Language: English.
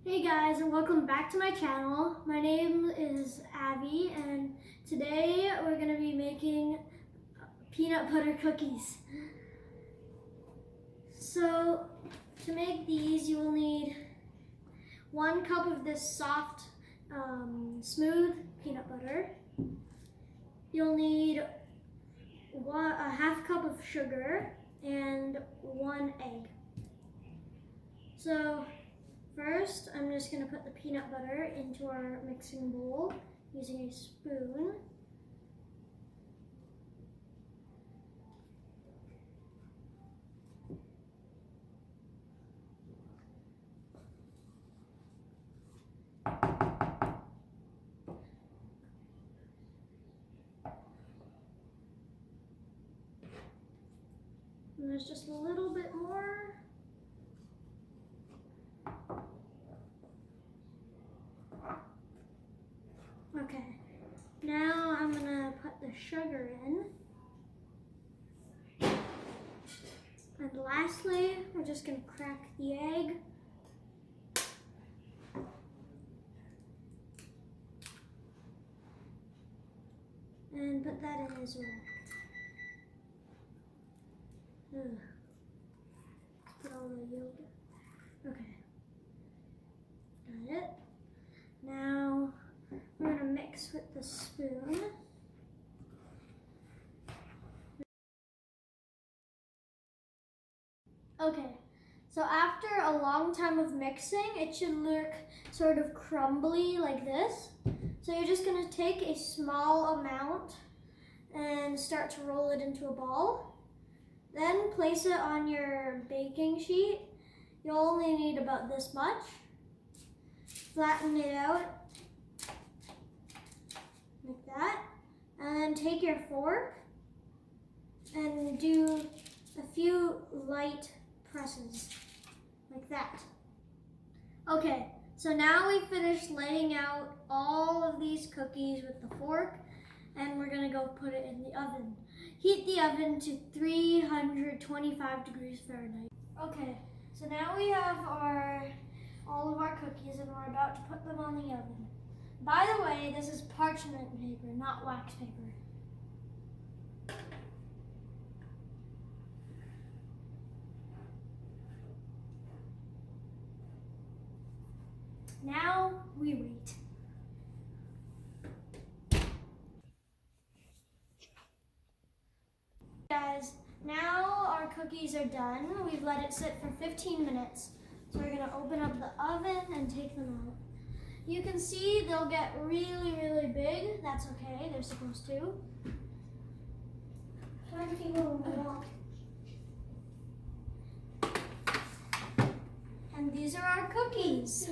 Hey guys, and welcome back to my channel. My name is Abby, and today we're going to be making peanut butter cookies. So to make these, you will need 1 cup of this soft, smooth peanut butter. You'll need a half cup of sugar and 1 egg. So first, I'm just going to put the peanut butter into our mixing bowl using a spoon. And there's just a little bit more. Okay, now I'm gonna put the sugar in. And lastly, we're just gonna crack the egg. And put that in as well. Ugh. Put all the yolk. Okay. Got it. Now we're gonna mix with the spoon. Okay, so after a long time of mixing, it should look sort of crumbly like this. So you're just gonna take a small amount and start to roll it into a ball. Then place it on your baking sheet. You'll only need about this much. Flatten it out like that. And then take your fork and do a few light presses like that. Okay, so now we finished laying out all of these cookies with the fork, and we're gonna go put it in the oven. Heat the oven to 325 degrees Fahrenheit. Okay, so now we have all of our cookies, and we're about to put them on the oven. By the way, this is parchment paper, not wax paper. Now we wait. Guys, now our cookies are done. We've let it sit for 15 minutes. So we're gonna open up the oven and take them out. You can see they'll get really, really big. That's okay, they're supposed to. And these are our cookies.